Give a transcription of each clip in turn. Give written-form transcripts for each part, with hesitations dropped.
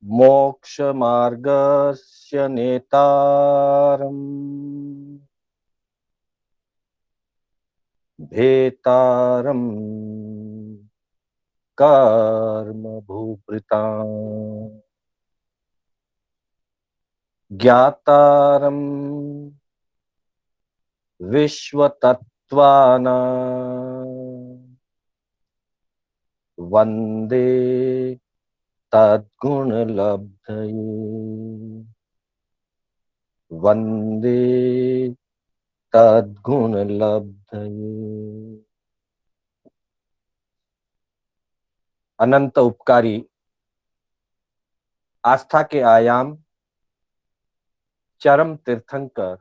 मोक्षमार्गस्य नेतारम् भेतारम् कर्म भूभृताम् ज्ञातारम् विश्वतत्त्वानाम् वन्दे तद्गुणलब्धये वन्दे तद्गुणलब्धये। अनंत उपकारी, आस्था के आयाम, चरम तीर्थंकर,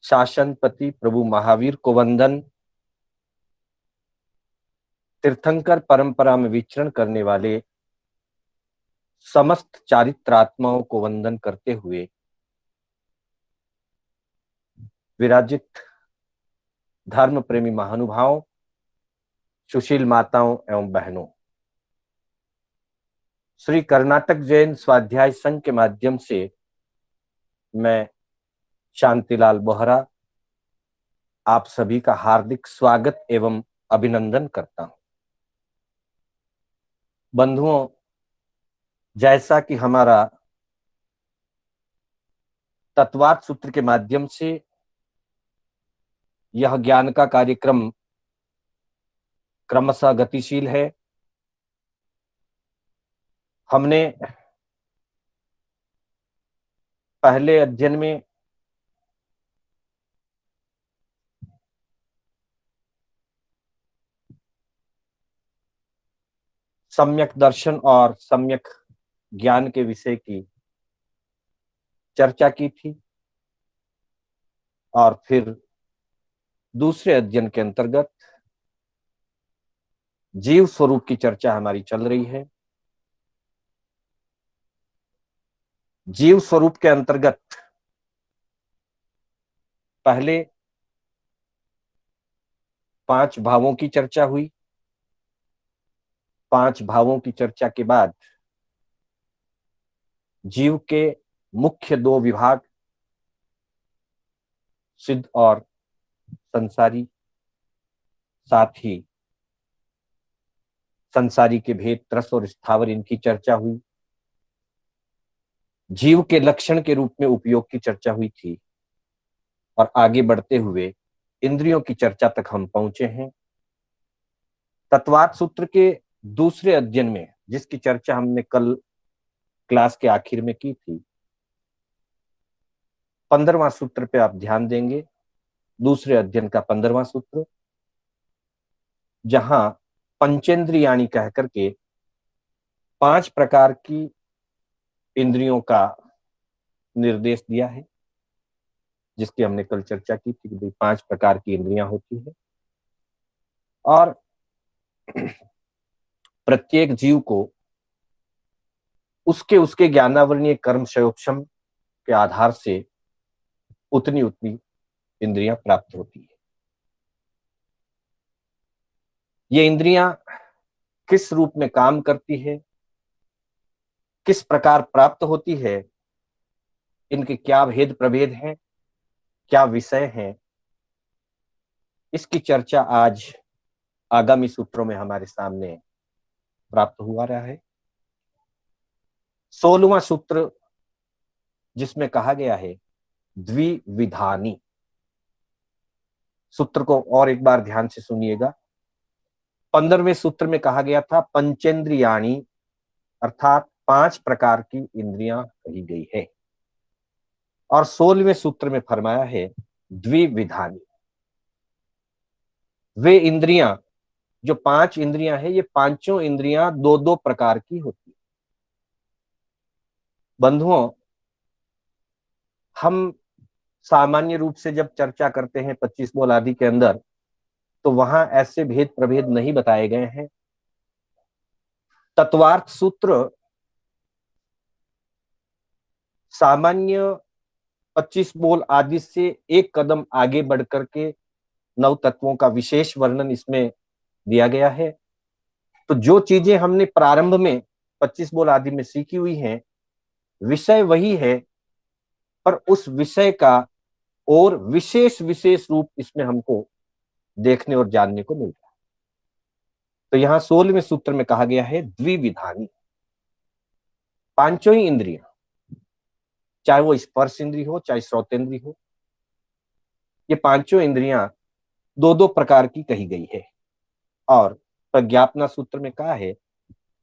शासनपति प्रभु महावीर को वंदन। तीर्थंकर परंपरा में विचरण करने वाले समस्त चारित्रात्माओं को वंदन करते हुए विराजित धर्म प्रेमी महानुभावों, सुशील माताओं एवं बहनों, श्री कर्नाटक जैन स्वाध्याय संघ के माध्यम से मैं शांतिलाल बोहरा आप सभी का हार्दिक स्वागत एवं अभिनंदन करता हूं। बंधुओं, जैसा कि हमारा तत्वार्थ सूत्र के माध्यम से यह ज्ञान का कार्यक्रम क्रमशः गतिशील है, हमने पहले अध्ययन में सम्यक दर्शन और सम्यक ज्ञान के विषय की चर्चा की थी और फिर दूसरे अध्ययन के अंतर्गत जीव स्वरूप की चर्चा हमारी चल रही है। जीव स्वरूप के अंतर्गत पहले 5 भावों की चर्चा हुई। 5 भावों की चर्चा के बाद जीव के मुख्य 2 विभाग, सिद्ध और संसारी, साथ ही संसारी के भेद, त्रस और स्थावर, इनकी चर्चा हुई। जीव के लक्षण के रूप में उपयोग की चर्चा हुई थी और आगे बढ़ते हुए इंद्रियों की चर्चा तक हम पहुंचे हैं। तत्वार्थ सूत्र के दूसरे अध्ययन में, जिसकी चर्चा हमने कल क्लास के आखिर में की थी, 15वां सूत्र पे आप ध्यान देंगे। दूसरे अध्ययन का 15वां सूत्र, जहां पंचेंद्रियाणी कहकर के 5 प्रकार की इंद्रियों का निर्देश दिया है, जिसकी हमने कल चर्चा की थी कि 5 प्रकार की इंद्रियां होती है और प्रत्येक जीव को उसके उसके ज्ञानावरणीय कर्म संयोगक्षम के आधार से उतनी उतनी इंद्रियां प्राप्त होती है। ये इंद्रियां किस रूप में काम करती है, किस प्रकार प्राप्त होती है, इनके क्या भेद प्रभेद हैं, क्या विषय हैं, इसकी चर्चा आज आगामी सूत्रों में हमारे सामने प्राप्त हुआ रहा है। 16वां सूत्र, जिसमें कहा गया है द्विविधानी। सूत्र को और एक बार ध्यान से सुनिएगा। 15वें सूत्र में कहा गया था पंचेंद्रियाणी, अर्थात 5 प्रकार की इंद्रियां कही गई है, और 16वें सूत्र में फरमाया है द्विविधानी। वे इंद्रियां, जो 5 इंद्रियां हैं, ये पांचों इंद्रियां 2-2 प्रकार की होती है। बंधुओं, हम सामान्य रूप से जब चर्चा करते हैं 25 बोल आदि के अंदर, तो वहां ऐसे भेद प्रभेद नहीं बताए गए हैं। तत्वार्थ सूत्र सामान्य 25 बोल आदि से एक कदम आगे बढ़कर के 9 तत्वों का विशेष वर्णन इसमें दिया गया है। तो जो चीजें हमने प्रारंभ में 25 बोल आदि में सीखी हुई हैं, विषय वही है, पर उस विषय का और विशेष विशेष रूप इसमें हमको देखने और जानने को मिल रहा है। तो यहां 16वें सूत्र में कहा गया है द्विविधानी। पांचों ही इंद्रियां, चाहे वो स्पर्श इंद्रिय हो चाहे श्रोतेंद्रिय हो, ये पांचों इंद्रियां दो दो प्रकार की कही गई है। और प्रज्ञापना सूत्र में कहा है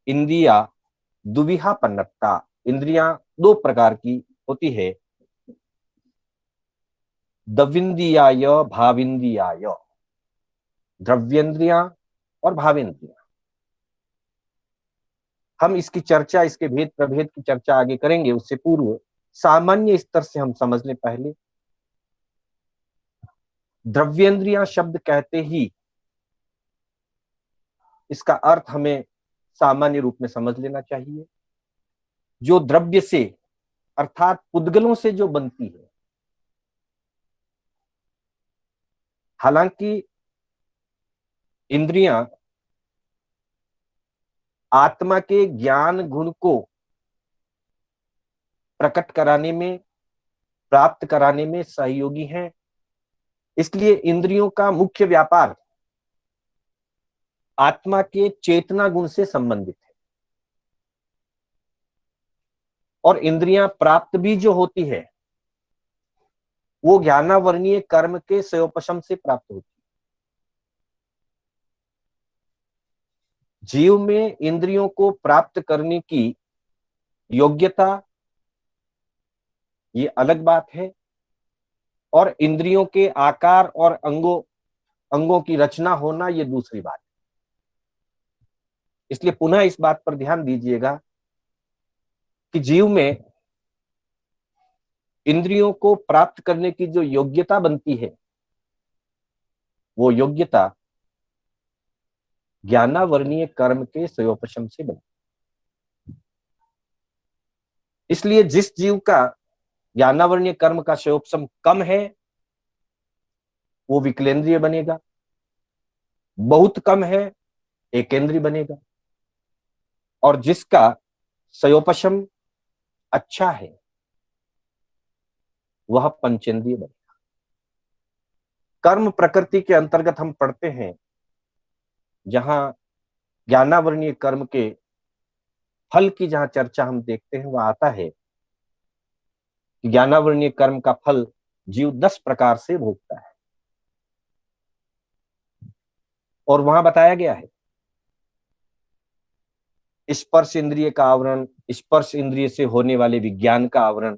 इंद्रिया दुविहा पन्नता, इंद्रियां दो प्रकार की होती है, दविंद्रियाय भाविंद्रियाय, द्रव्येंद्रियां और भावेंद्रियां। हम इसकी चर्चा, इसके भेद प्रभेद की चर्चा आगे करेंगे, उससे पूर्व सामान्य स्तर से हम समझ लें। पहले द्रव्येंद्रियां शब्द कहते ही इसका अर्थ हमें सामान्य रूप में समझ लेना चाहिए, जो द्रव्य से अर्थात पुद्गलों से जो बनती है। हालांकि इंद्रियां आत्मा के ज्ञान गुण को प्रकट कराने में, प्राप्त कराने में सहयोगी हैं, इसलिए इंद्रियों का मुख्य व्यापार आत्मा के चेतना गुण से संबंधित है। और इंद्रियां प्राप्त भी जो होती है वो ज्ञानावर्णीय कर्म के सयोपशम से प्राप्त होती है। जीव में इंद्रियों को प्राप्त करने की योग्यता ये अलग बात है, और इंद्रियों के आकार और अंगों की रचना होना ये दूसरी बात है। इसलिए पुनः इस बात पर ध्यान दीजिएगा कि जीव में इंद्रियों को प्राप्त करने की जो योग्यता बनती है वो योग्यता ज्ञानावर्णीय कर्म के सयोपशम से बनती है। इसलिए जिस जीव का ज्ञानावर्णीय कर्म का सयोपशम कम है वो विकलेंद्रिय बनेगा, बहुत कम है एकेंद्रीय बनेगा, और जिसका सयोपशम अच्छा है वह पंचेंद्रिय बनेगा। कर्म प्रकृति के अंतर्गत हम पढ़ते हैं, जहां ज्ञानावर्णीय कर्म के फल की जहां चर्चा हम देखते हैं, वह आता है कि ज्ञानावर्णीय कर्म का फल जीव 10 प्रकार से भोगता है। और वहां बताया गया है स्पर्श इंद्रिय का आवरण, स्पर्श इंद्रिय से होने वाले विज्ञान का आवरण,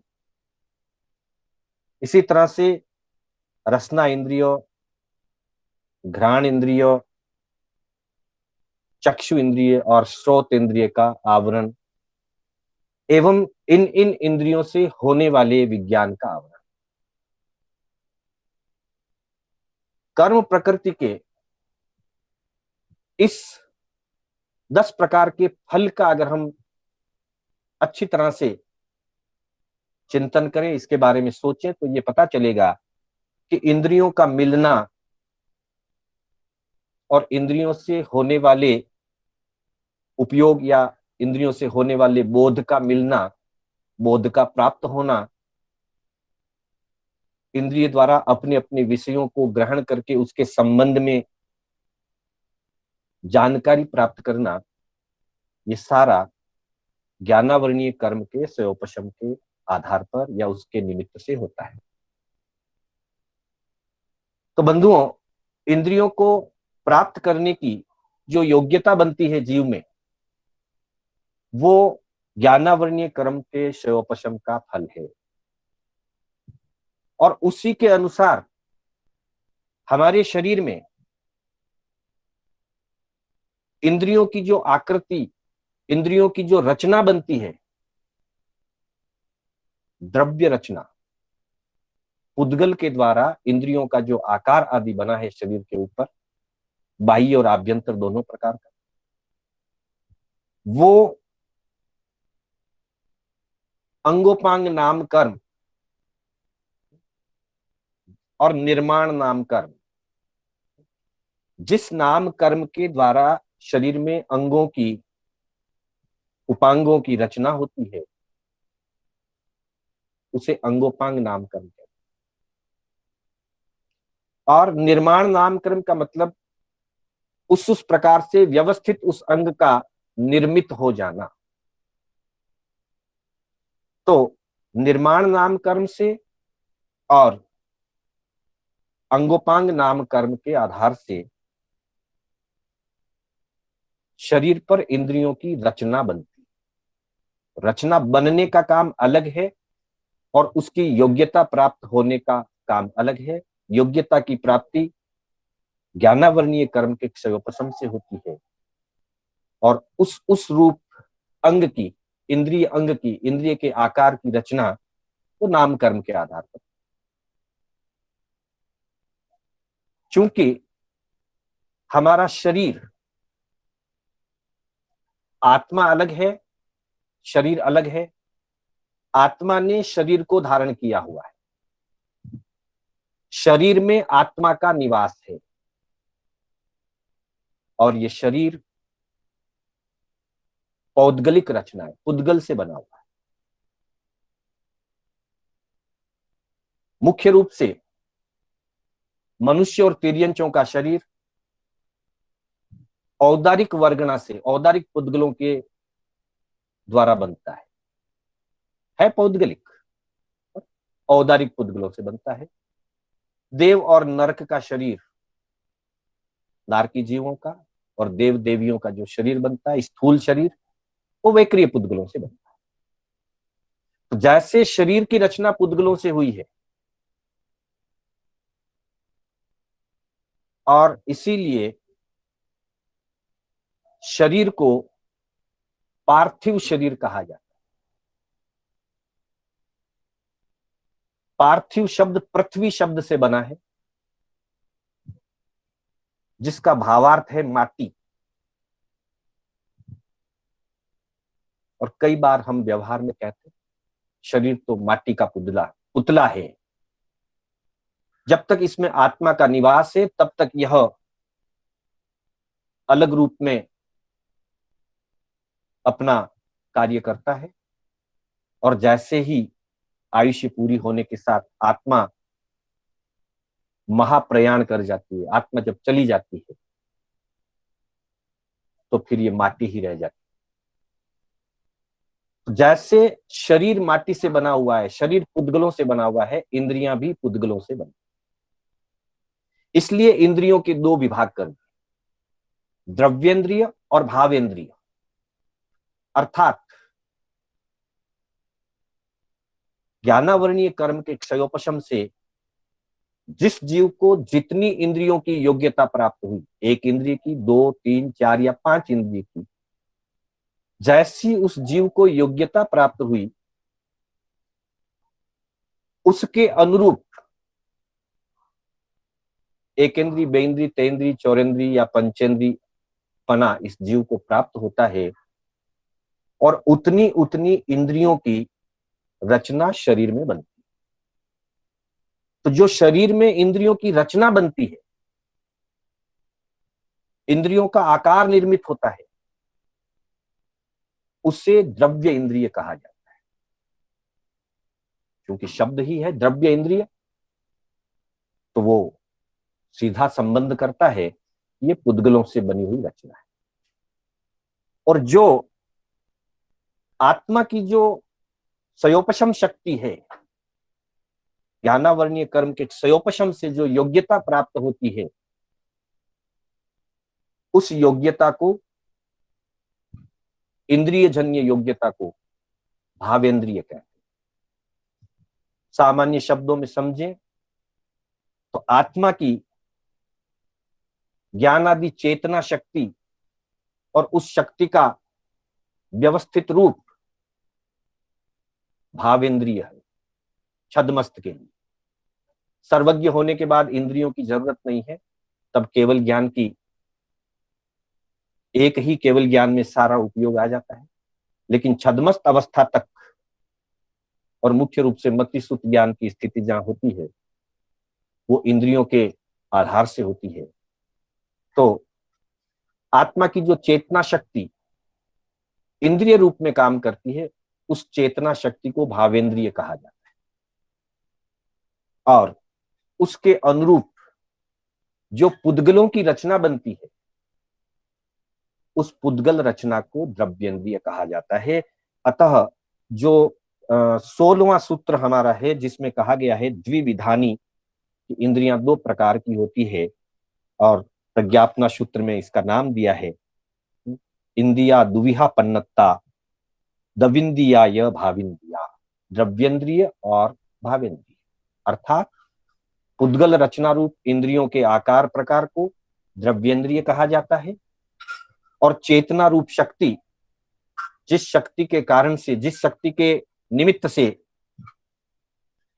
इसी तरह से रसना इंद्रियों, घ्राण इंद्रियों, चक्षु इंद्रिय और श्रोत इंद्रिय का आवरण, एवं इन इन इंद्रियों से होने वाले विज्ञान का आवरण। कर्म प्रकृति के इस 10 प्रकार के फल का अगर हम अच्छी तरह से चिंतन करें, इसके बारे में सोचें, तो ये पता चलेगा कि इंद्रियों का मिलना और इंद्रियों से होने वाले उपयोग या इंद्रियों से होने वाले बोध का मिलना, बोध का प्राप्त होना, इंद्रिय द्वारा अपने अपने विषयों को ग्रहण करके उसके संबंध में जानकारी प्राप्त करना, ये सारा ज्ञानावर्णीय कर्म के सयोपशम के आधार पर या उसके निमित्त से होता है। तो बंधुओं, इंद्रियों को प्राप्त करने की जो योग्यता बनती है जीव में, वो ज्ञानावर्णीय कर्म के सयोपशम का फल है। और उसी के अनुसार हमारे शरीर में इंद्रियों की जो आकृति, इंद्रियों की जो रचना बनती है, द्रव्य रचना, उद्गल के द्वारा इंद्रियों का जो आकार आदि बना है शरीर के ऊपर, बाह्य और आभ्यंतर दोनों प्रकार का, वो अंगोपांग नाम कर्म और निर्माण नाम कर्म, जिस नाम कर्म के द्वारा शरीर में अंगों की उपांगों की रचना होती है उसे अंगोपांग नामकरण कहते हैं। और निर्माण नामकरण का मतलब उस प्रकार से व्यवस्थित उस अंग का निर्मित हो जाना। तो निर्माण नामकरण से और अंगोपांग नामकरण के आधार से शरीर पर इंद्रियों की रचना बनती। रचना बनने का काम अलग है और उसकी योग्यता प्राप्त होने का काम अलग है। योग्यता की प्राप्ति ज्ञानावरणीय कर्म के क्षयोपशम से होती है और उस रूप अंग की, इंद्रिय अंग की, इंद्रिय के आकार की रचना वो नाम कर्म के आधार पर। चूंकि हमारा शरीर, आत्मा अलग है, शरीर अलग है। आत्मा ने शरीर को धारण किया हुआ है, शरीर में आत्मा का निवास है और ये शरीर पौद्गलिक रचना है, पुद्गल से बना हुआ है। मुख्य रूप से मनुष्य और तिर्यंचों का शरीर औदारिक वर्गणा से, औदारिक पुद्गलों के द्वारा बनता है पौद्गलिक, औदारिक पुद्गलों से बनता है। देव और नरक का शरीर, नारकी जीवों का और देव देवियों का जो शरीर बनता है, स्थूल शरीर, वो वैक्रिय पुद्गलों से बनता है। तो जैसे शरीर की रचना पुद्गलों से हुई है और इसीलिए शरीर को पार्थिव शरीर कहा जाता है। पार्थिव शब्द पृथ्वी शब्द से बना है जिसका भावार्थ है माटी। और कई बार हम व्यवहार में कहते हैं शरीर तो माटी का पुतला है। जब तक इसमें आत्मा का निवास है तब तक यह अलग रूप में अपना कार्य करता है और जैसे ही आयुष्य पूरी होने के साथ आत्मा महाप्रयाण कर जाती है, आत्मा जब चली जाती है तो फिर ये माटी ही रह जाती है। जैसे शरीर माटी से बना हुआ है, शरीर पुद्गलों से बना हुआ है, इंद्रियां भी पुद्गलों से बनी। इसलिए इंद्रियों के दो विभाग कर दिए, द्रव्येंद्रिय और भावेंद्रिय। अर्थात ज्ञानावरणीय कर्म के क्षयोपशम से जिस जीव को जितनी इंद्रियों की योग्यता प्राप्त हुई, एक इंद्रिय की, दो, तीन, चार या पांच इंद्रिय की, जैसी उस जीव को योग्यता प्राप्त हुई उसके अनुरूप एक इंद्रिय, बेंद्रिय, तेंद्रिय, चौरेंद्रिय या पंचेंद्रिय पना इस जीव को प्राप्त होता है और उतनी उतनी इंद्रियों की रचना शरीर में बनती है। तो जो शरीर में इंद्रियों की रचना बनती है, इंद्रियों का आकार निर्मित होता है, उसे द्रव्य इंद्रिय कहा जाता है। क्योंकि शब्द ही है द्रव्य इंद्रिय, तो वो सीधा संबंध करता है ये पुद्गलों से बनी हुई रचना है। और जो आत्मा की जो सयोपशम शक्ति है, ज्ञानावरणीय कर्म के सयोपशम से जो योग्यता प्राप्त होती है, उस योग्यता को, इंद्रिय जन्य योग्यता को भावेंद्रिय कहते हैं। सामान्य शब्दों में समझें तो आत्मा की ज्ञान आदि चेतना शक्ति और उस शक्ति का व्यवस्थित रूप भावेंद्रिय है, छद्मस्त के लिए। सर्वज्ञ होने के बाद इंद्रियों की जरूरत नहीं है, तब केवल ज्ञान की, एक ही केवल ज्ञान में सारा उपयोग आ जाता है। लेकिन छद्मस्त अवस्था तक और मुख्य रूप से मतिसुत ज्ञान की स्थिति जहां होती है वो इंद्रियों के आधार से होती है। तो आत्मा की जो चेतना शक्ति इंद्रिय रूप में काम करती है, उस चेतना शक्ति को भावेंद्रिय कहा जाता है। और उसके अनुरूप जो पुद्गलों की रचना बनती है, उस पुद्गल रचना को द्रव्येंद्रिय कहा जाता है। अतः जो 16वां सूत्र हमारा है, जिसमें कहा गया है द्विविधानी, इंद्रियां दो प्रकार की होती है, और प्रज्ञापना सूत्र में इसका नाम दिया है इंद्रिया दुविहा पन्नता दविंद्रिया भाविंद्रिया, द्रव्येंद्रिय और भावेंद्रिय। अर्थात पुद्गल रचना रूप इंद्रियों के आकार प्रकार को द्रव्येंद्रिय कहा जाता है, और चेतना रूप शक्ति, जिस शक्ति के कारण से, जिस शक्ति के निमित्त से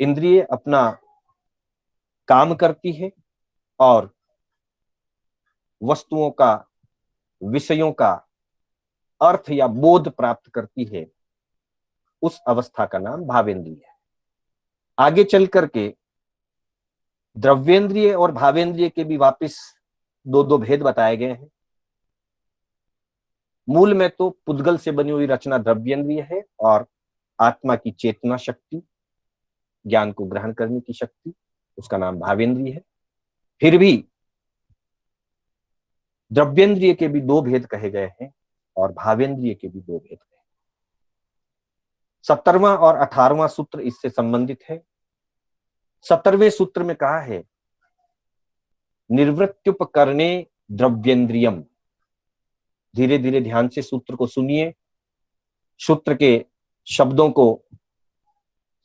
इंद्रिय अपना काम करती है और वस्तुओं का, विषयों का अर्थ या बोध प्राप्त करती है, उस अवस्था का नाम भावेंद्रिय है। आगे चल करके द्रव्येंद्रिय और भावेंद्रिय के भी वापस दो दो भेद बताए गए हैं। मूल में तो पुद्गल से बनी हुई रचना द्रव्येंद्रिय है, और आत्मा की चेतना शक्ति, ज्ञान को ग्रहण करने की शक्ति, उसका नाम भावेंद्रिय है। फिर भी द्रव्येंद्रिय के भी दो भेद कहे गए हैं और भावेंद्रिय के भी दो भेद कहे। 17वां और 18वां सूत्र इससे संबंधित है। 17वें सूत्र में कहा है निर्वृत्युपकरणे द्रव्येंद्रियम। धीरे धीरे ध्यान से सूत्र को सुनिए, सूत्र के शब्दों को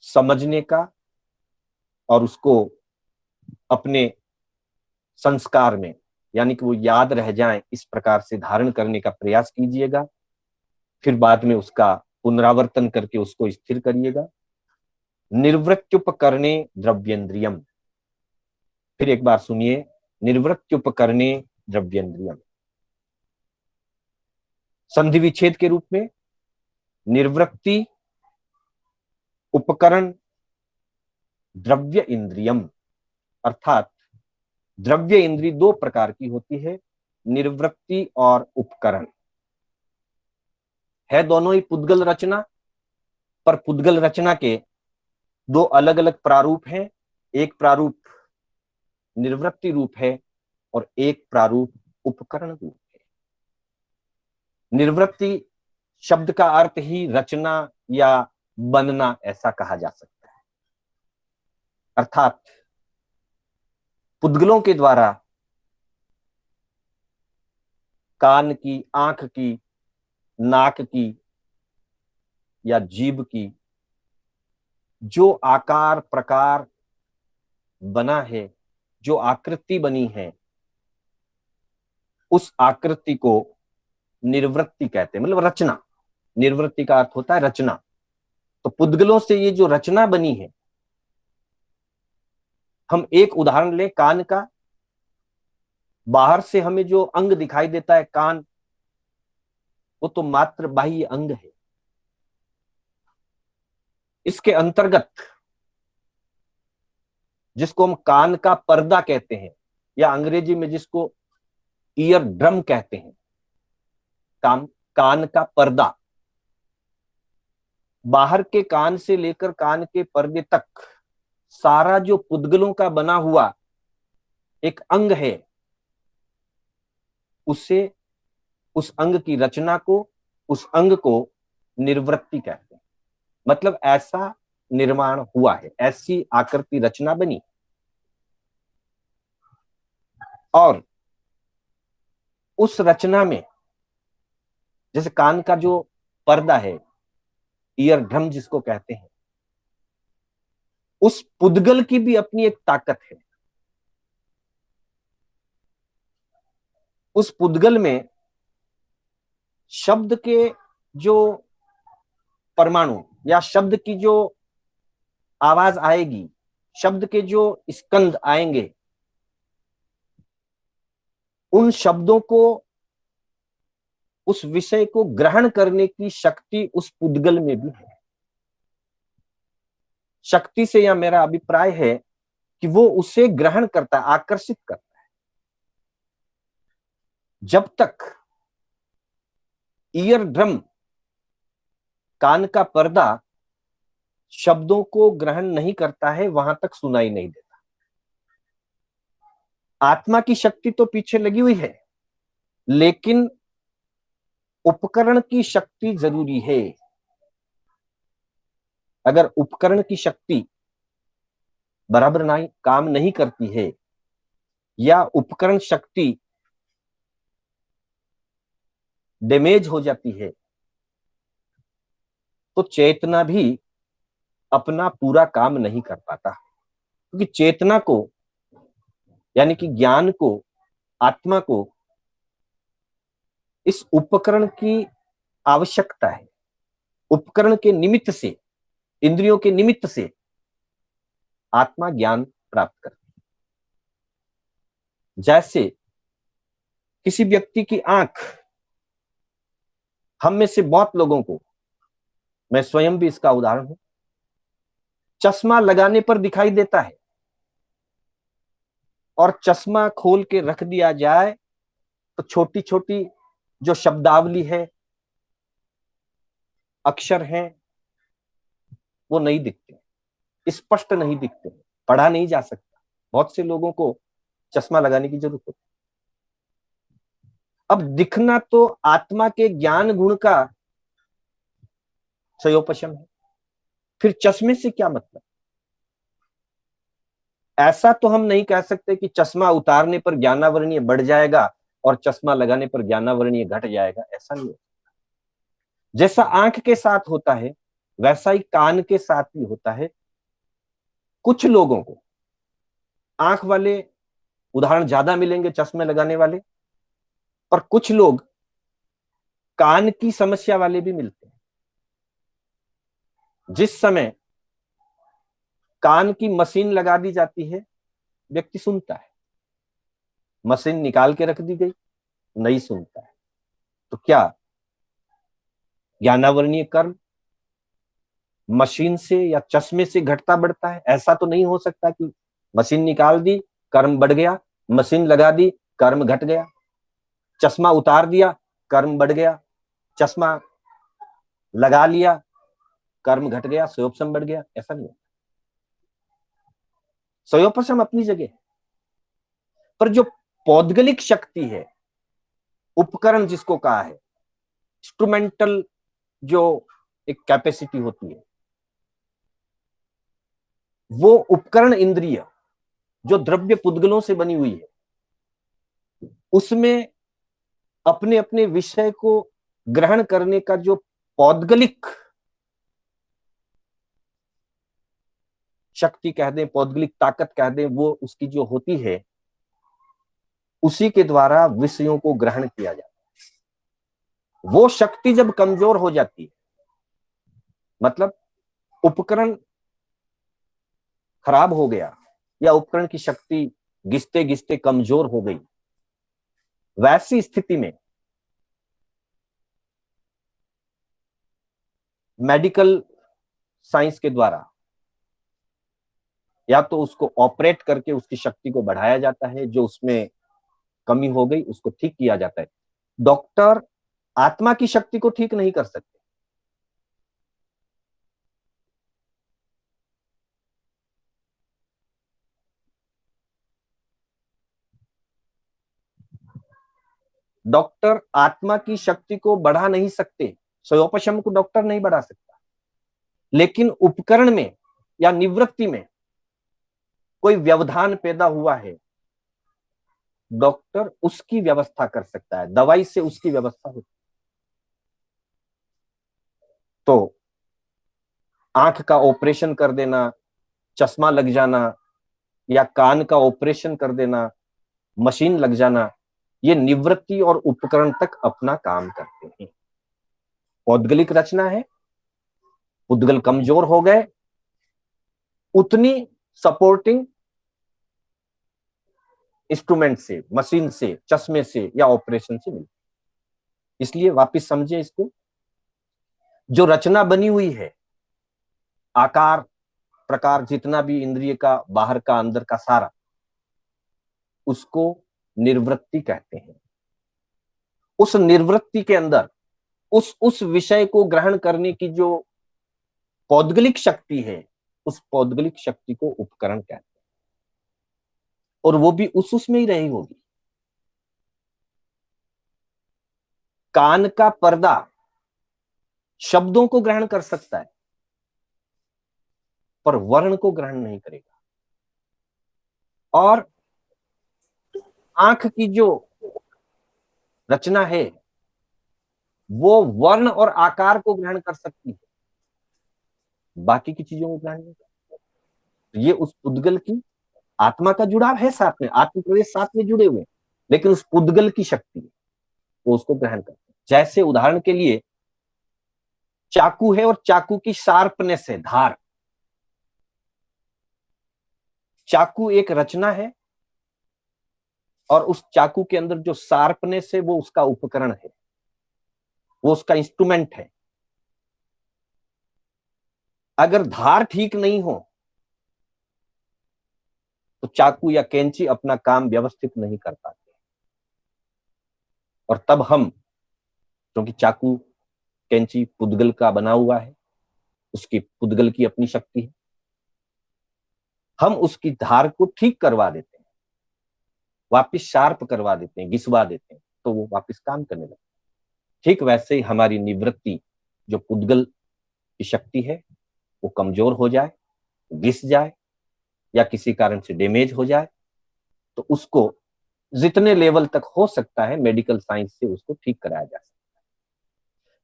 समझने का और उसको अपने संस्कार में, यानी कि वो याद रह जाए, इस प्रकार से धारण करने का प्रयास कीजिएगा। फिर बाद में उसका पुनरावर्तन करके उसको स्थिर करिएगा। निर्वृत्युपकरणे द्रव्येंद्रियम। फिर एक बार सुनिए, निर्वृत्युपकरणे द्रव्येंद्रियम। संधि विच्छेद के रूप में निर्वृत्ति, उपकरण, द्रव्य इंद्रियम। अर्थात द्रव्य इंद्री दो प्रकार की होती है, निर्वृत्ति और उपकरण। है दोनों ही पुद्गल रचना, पर पुद्गल रचना के दो अलग अलग प्रारूप हैं। एक प्रारूप निर्वृत्ति रूप है और एक प्रारूप उपकरण रूप है। निर्वृत्ति शब्द का अर्थ ही रचना या बनना ऐसा कहा जा सकता है। अर्थात पुद्गलों के द्वारा कान की, आंख की, नाक की या जीभ की जो आकार प्रकार बना है, जो आकृति बनी है, उस आकृति को निर्वृत्ति कहते हैं, मतलब रचना। निर्वृत्ति का अर्थ होता है रचना। तो पुद्गलों से ये जो रचना बनी है, हम एक उदाहरण लें कान का। बाहर से हमें जो अंग दिखाई देता है कान, वो तो मात्र बाह्य अंग है। इसके अंतर्गत जिसको हम कान का पर्दा कहते हैं, या अंग्रेजी में जिसको ईयर ड्रम कहते हैं, कान का पर्दा, बाहर के कान से लेकर कान के पर्दे तक सारा जो पुद्गलों का बना हुआ एक अंग है, उससे उस अंग की रचना को, उस अंग को निर्वृत्ति कहते हैं। मतलब ऐसा निर्माण हुआ है, ऐसी आकृति रचना बनी। और उस रचना में जैसे कान का जो पर्दा है, ईयर ड्रम जिसको कहते हैं, उस पुद्गल की भी अपनी एक ताकत है। उस पुद्गल में शब्द के जो परमाणु या शब्द की जो आवाज आएगी, शब्द के जो स्कंद आएंगे, उन शब्दों को, उस विषय को ग्रहण करने की शक्ति उस पुद्गल में भी है। शक्ति से यह मेरा अभिप्राय है कि वो उसे ग्रहण करता है, आकर्षित करता है। जब तक ईयर ड्रम कान का पर्दा शब्दों को ग्रहण नहीं करता है, वहां तक सुनाई नहीं देता। आत्मा की शक्ति तो पीछे लगी हुई है, लेकिन उपकरण की शक्ति जरूरी है। अगर उपकरण की शक्ति बराबर नहीं काम नहीं करती है, या उपकरण शक्ति डैमेज हो जाती है, तो चेतना भी अपना पूरा काम नहीं कर पाता। क्योंकि चेतना को, यानी कि ज्ञान को, आत्मा को इस उपकरण की आवश्यकता है। उपकरण के निमित्त से, इंद्रियों के निमित्त से आत्मा ज्ञान प्राप्त करती है। जैसे किसी व्यक्ति की आंख, हम में से बहुत लोगों को, मैं स्वयं भी इसका उदाहरण हूं, चश्मा लगाने पर दिखाई देता है, और चश्मा खोल के रख दिया जाए तो छोटी छोटी जो शब्दावली है, अक्षर हैं, वो नहीं दिखते, स्पष्ट नहीं दिखते, पढ़ा नहीं जा सकता। बहुत से लोगों को चश्मा लगाने की जरूरत होती है। अब दिखना तो आत्मा के ज्ञान गुण का सयोपशम है, फिर चश्मे से क्या मतलब? ऐसा तो हम नहीं कह सकते कि चश्मा उतारने पर ज्ञानावरणीय बढ़ जाएगा और चश्मा लगाने पर ज्ञानावरणीय घट जाएगा, ऐसा नहीं। जैसा आंख के साथ होता है, वैसा ही कान के साथ भी होता है। कुछ लोगों को आंख वाले उदाहरण ज्यादा मिलेंगे, चश्मे लगाने वाले, और कुछ लोग कान की समस्या वाले भी मिलते हैं। जिस समय कान की मशीन लगा दी जाती है, व्यक्ति सुनता है। मशीन निकाल के रख दी गई, नहीं सुनता है। तो क्या ज्ञानावरणीय कर्म मशीन से या चश्मे से घटता बढ़ता है? ऐसा तो नहीं हो सकता कि मशीन निकाल दी, कर्म बढ़ गया, मशीन लगा दी, कर्म घट गया, चश्मा उतार दिया, कर्म बढ़ गया, चश्मा लगा लिया, कर्म घट गया, सयोपशम बढ़ गया। ऐसा नहीं है। सयोपशम अपनी जगह है, पर जो पौद्गलिक शक्ति है, उपकरण जिसको कहा है, इंस्ट्रूमेंटल जो एक कैपेसिटी होती है, वो उपकरण इंद्रिय जो द्रव्य पुद्गलों से बनी हुई है, उसमें अपने अपने विषय को ग्रहण करने का जो पौद्गलिक शक्ति कह दें, पौद्गलिक ताकत कह दें, वो उसकी जो होती है, उसी के द्वारा विषयों को ग्रहण किया जाता है। वो शक्ति जब कमजोर हो जाती है, मतलब उपकरण खराब हो गया या उपकरण की शक्ति घिसते घिसते कमजोर हो गई, वैसी स्थिति में मेडिकल साइंस के द्वारा या तो उसको ऑपरेट करके उसकी शक्ति को बढ़ाया जाता है, जो उसमें कमी हो गई उसको ठीक किया जाता है। डॉक्टर आत्मा की शक्ति को ठीक नहीं कर सकते। डॉक्टर आत्मा की शक्ति को बढ़ा नहीं सकते, सयोपशम को डॉक्टर नहीं बढ़ा सकता, लेकिन उपकरण में या निवृत्ति में कोई व्यवधान पैदा हुआ है, डॉक्टर उसकी व्यवस्था कर सकता है, दवाई से उसकी व्यवस्था होती है। तो आंख का ऑपरेशन कर देना, चश्मा लग जाना, या कान का ऑपरेशन कर देना, मशीन लग जाना, ये निवृत्ति और उपकरण तक अपना काम करते हैं। पौद्गलिक रचना है, उद्गल कमजोर हो गए, उतनी सपोर्टिंग इंस्ट्रूमेंट से, मशीन से, चश्मे से या ऑपरेशन से मिलती। इसलिए वापस समझे इसको, जो रचना बनी हुई है, आकार प्रकार जितना भी इंद्रिय का, बाहर का अंदर का सारा, उसको निर्वृत्ति कहते हैं। उस निर्वृत्ति के अंदर उस विषय को ग्रहण करने की जो पौद्गलिक शक्ति है, उस पौद्गलिक शक्ति को उपकरण कहते हैं, और वो भी उसमें ही रही होगी। कान का पर्दा शब्दों को ग्रहण कर सकता है, पर वर्ण को ग्रहण नहीं करेगा। और आंख की जो रचना है वो वर्ण और आकार को ग्रहण कर सकती है, बाकी की चीजों को ग्रहण नहीं कर। ये उस पुद्गल की आत्मा का जुड़ाव है, साथ में आत्म प्रवेश साथ में जुड़े हुए, लेकिन उस पुद्गल की शक्ति है, वो उसको ग्रहण करते हैं। जैसे उदाहरण के लिए चाकू है और चाकू की शार्पनेस है, धार। चाकू एक रचना है और उस चाकू के अंदर जो शार्पनेस है वो उसका उपकरण है, वो उसका इंस्ट्रूमेंट है। अगर धार ठीक नहीं हो तो चाकू या कैंची अपना काम व्यवस्थित नहीं कर पाते। और तब हम, क्योंकि चाकू कैंची पुद्गल का बना हुआ है, उसकी पुद्गल की अपनी शक्ति है, हम उसकी धार को ठीक करवा देते हैं, वापिस शार्प करवा देते हैं, घिसवा देते हैं, तो वो वापिस काम करने लगता है। ठीक वैसे ही हमारी निवृत्ति, जो पुद्गल की शक्ति है, वो कमजोर हो जाए, घिस जाए या किसी कारण से डैमेज हो जाए, तो उसको जितने लेवल तक हो सकता है मेडिकल साइंस से उसको ठीक कराया जा सकता है।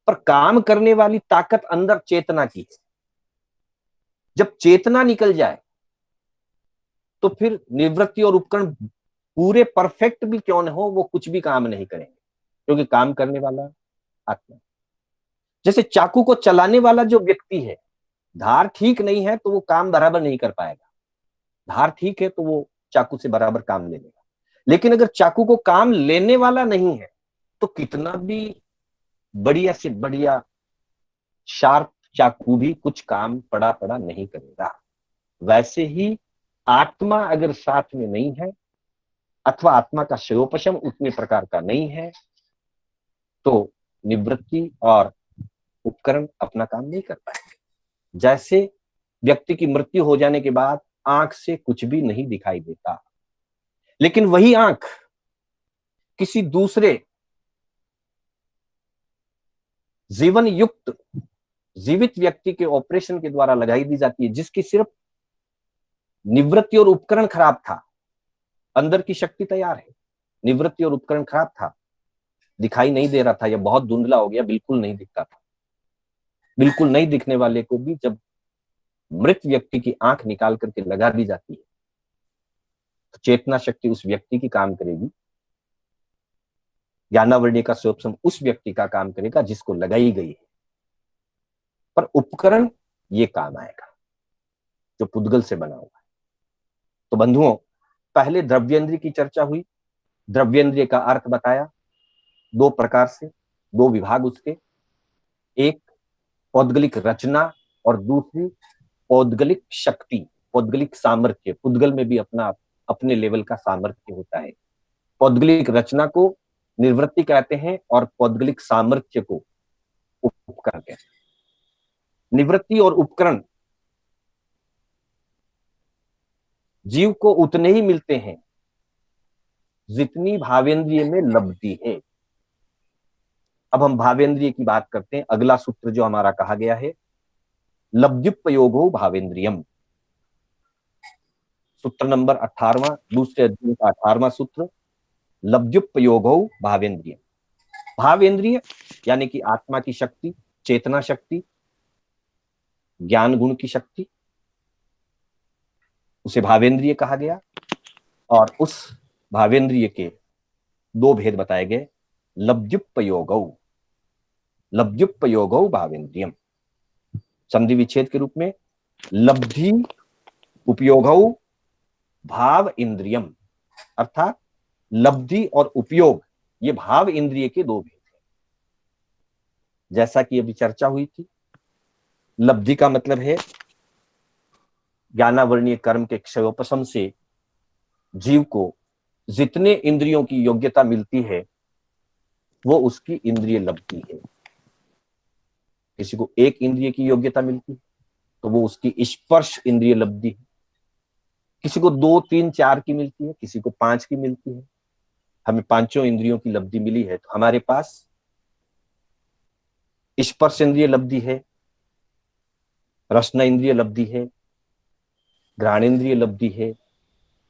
पर काम करने वाली ताकत अंदर चेतना की है। जब चेतना निकल जाए तो फिर निवृत्ति और उपकरण पूरे परफेक्ट भी क्यों न हो, वो कुछ भी काम नहीं करेंगे, क्योंकि काम करने वाला आत्मा। जैसे चाकू को चलाने वाला जो व्यक्ति है, धार ठीक नहीं है तो वो काम बराबर नहीं कर पाएगा, धार ठीक है तो वो चाकू से बराबर काम ले लेगा। लेकिन अगर चाकू को काम लेने वाला नहीं है तो कितना भी बढ़िया से बढ़िया शार्प चाकू भी कुछ काम पड़ा पड़ा नहीं करेगा। वैसे ही आत्मा अगर साथ में नहीं है अथवा आत्मा का शयोपशम उतने प्रकार का नहीं है तो निवृत्ति और उपकरण अपना काम नहीं कर पाएंगे। जैसे व्यक्ति की मृत्यु हो जाने के बाद आंख से कुछ भी नहीं दिखाई देता, लेकिन वही आंख किसी दूसरे जीवन युक्त जीवित व्यक्ति के ऑपरेशन के द्वारा लगाई दी जाती है, जिसकी सिर्फ निवृत्ति और उपकरण खराब था, अंदर की शक्ति तैयार है, निवृत्ति और उपकरण खराब था, दिखाई नहीं दे रहा था या बहुत धुंधला हो गया, बिल्कुल नहीं दिखता था। बिल्कुल नहीं दिखने वाले को भी जब मृत व्यक्ति की आंख निकाल करके लगा दी जाती है तो चेतना शक्ति उस व्यक्ति की काम करेगी, ज्ञानावरणीय का स्वयं उस व्यक्ति का काम करेगा जिसको लगाई गई है, पर उपकरण ये काम आएगा जो पुद्गल से बना हुआ है। तो बंधुओं, पहले द्रव्येंद्रिय की चर्चा हुई, द्रव्येंद्रिय का अर्थ बताया, दो प्रकार से, दो विभाग उसके, एक पौद्गलिक रचना और दूसरी पौद्गलिक शक्ति, पौद्गलिक सामर्थ्य। पुद्गल में भी अपना अपने लेवल का सामर्थ्य होता है। पौद्गलिक रचना को निवृत्ति कहते हैं और पौद्गलिक सामर्थ्य को उपकरण कहते हैं। निवृत्ति और उपकरण जीव को उतने ही मिलते हैं जितनी भावेंद्रिय में लब्धि है। अब हम भावेंद्रिय की बात करते हैं। अगला सूत्र जो हमारा कहा गया है, लब्ध्युपयोगो भावेंद्रियम, सूत्र नंबर 18वां, दूसरे अध्याय का 18वां सूत्र, लब्ध्युपयोगो भावेंद्रियम। भावेंद्रिय यानी कि आत्मा की शक्ति, चेतना शक्ति, ज्ञान गुण की शक्ति, उसे भावेंद्रिय कहा गया। और उस भावेंद्रिय के दो भेद बताए गए, लब्ध्युपयोगौ, लब्ध्युपयोगौ भावेंद्रियम, संधि विच्छेद के रूप में लब्धि उपयोगौ भाव इंद्रियम, अर्थात लब्धि और उपयोग ये भाव इंद्रिय के दो भेद हैं। जैसा कि अभी चर्चा हुई थी, लब्धि का मतलब है ज्ञानावरणीय कर्म के क्षयोपशम से जीव को जितने इंद्रियों की योग्यता मिलती है वो उसकी इंद्रिय लब्धि है। किसी को एक इंद्रिय की योग्यता मिलती है तो वो उसकी स्पर्श इंद्रिय लब्धि है। किसी को 2, 3, 4 की मिलती है, किसी को 5 की मिलती है। हमें पांचों इंद्रियों की लब्धि मिली है तो हमारे पास स्पर्श इंद्रिय लब्धि है, रसना इंद्रिय लब्धि है, घ्राण इंद्रिय लब्धि है,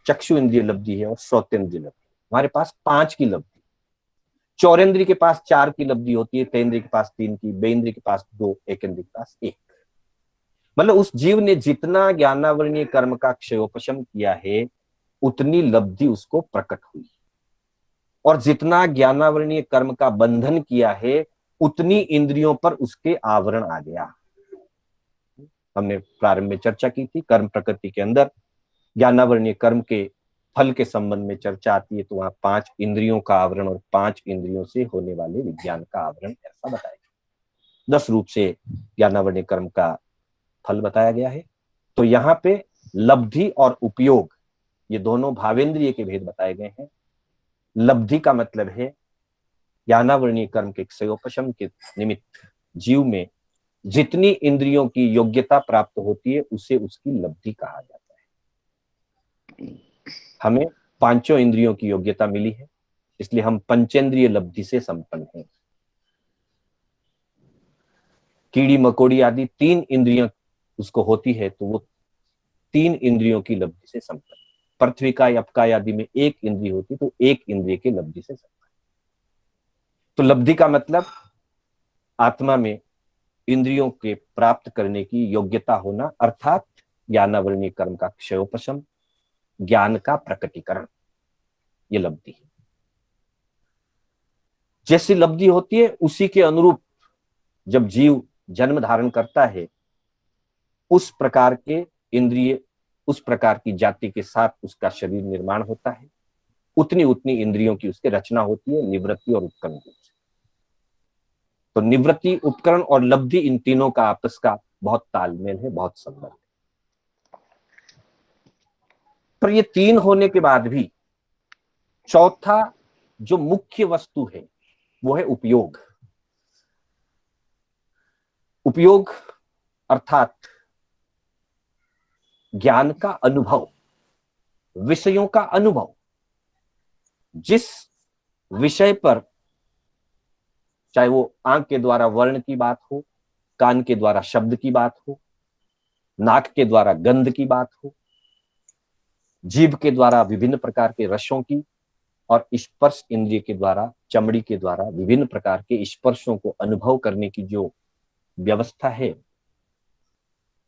चक्षु इंद्रिय लब्धि है और श्रोतेंद्रिय लब्धि। हमारे पास 5 की लब्धि। चौरेंद्रिय के पास 4 की लब्धि होती है, तेंद्रिय के पास 3 की, बेंद्रिय के पास 2, एक इंद्रिय के पास 1। मतलब उस जीव ने जितना ज्ञानावरणीय कर्म का क्षयोपशम किया है उतनी लब्धि उसको प्रकट हुई, और जितना ज्ञानावरणीय कर्म का बंधन किया है उतनी इंद्रियों पर उसके आवरण आ गया। हमने प्रारंभ में चर्चा की थी, कर्म प्रकृति के अंदर ज्ञानावरणीय कर्म के फल के संबंध में चर्चा आती है तो वहां 5 इंद्रियों का आवरण और 5 इंद्रियों से होने वाले विज्ञान का आवरण ऐसा बताया गया। 10 रूप से ज्ञानावरणीय कर्म का फल बताया गया है। तो यहाँ पे लब्धि और उपयोग ये दोनों भावेंद्रिय के भेद बताए गए हैं। लब्धि का मतलब है ज्ञानावरणीय कर्म के क्षयोपशम के निमित्त जीव में जितनी इंद्रियों की योग्यता प्राप्त होती है उसे उसकी लब्धि कहा जाता है। हमें पांचों इंद्रियों की योग्यता मिली है, इसलिए हम पंचेंद्रिय लब्धि से संपन्न हैं। कीड़ी मकोड़ी आदि 3 इंद्रियां उसको होती है तो वो 3 इंद्रियों की लब्धि से संपन्न। पृथ्वी का अपकाय आदि में 1 इंद्रिय होती तो 1 इंद्रिय की लब्धि से संपन्न। तो लब्धि का मतलब आत्मा में इंद्रियों के प्राप्त करने की योग्यता होना, अर्थात ज्ञानावरणीय कर्म का क्षयोपशम, ज्ञान का प्रकटीकरण, ये लब्धि है। जैसी लब्धि होती है उसी के अनुरूप जब जीव जन्म धारण करता है उस प्रकार के इंद्रिय, उस प्रकार की जाति के साथ उसका शरीर निर्माण होता है, उतनी उतनी इंद्रियों की उसकी रचना होती है निवृत्ति और उपकरण रूप से। तो निवृत्ति, उपकरण और लब्धि, इन तीनों का आपस का बहुत तालमेल है, बहुत संबंध है। पर ये 3 होने के बाद भी चौथा जो मुख्य वस्तु है वो है उपयोग। उपयोग अर्थात ज्ञान का अनुभव, विषयों का अनुभव। जिस विषय पर, चाहे वो आंख के द्वारा वर्ण की बात हो, कान के द्वारा शब्द की बात हो, नाक के द्वारा गंध की बात हो, जीभ के द्वारा विभिन्न प्रकार के रसों की, और स्पर्श इंद्रिय के द्वारा, चमड़ी के द्वारा विभिन्न प्रकार के स्पर्शों को अनुभव करने की जो व्यवस्था है,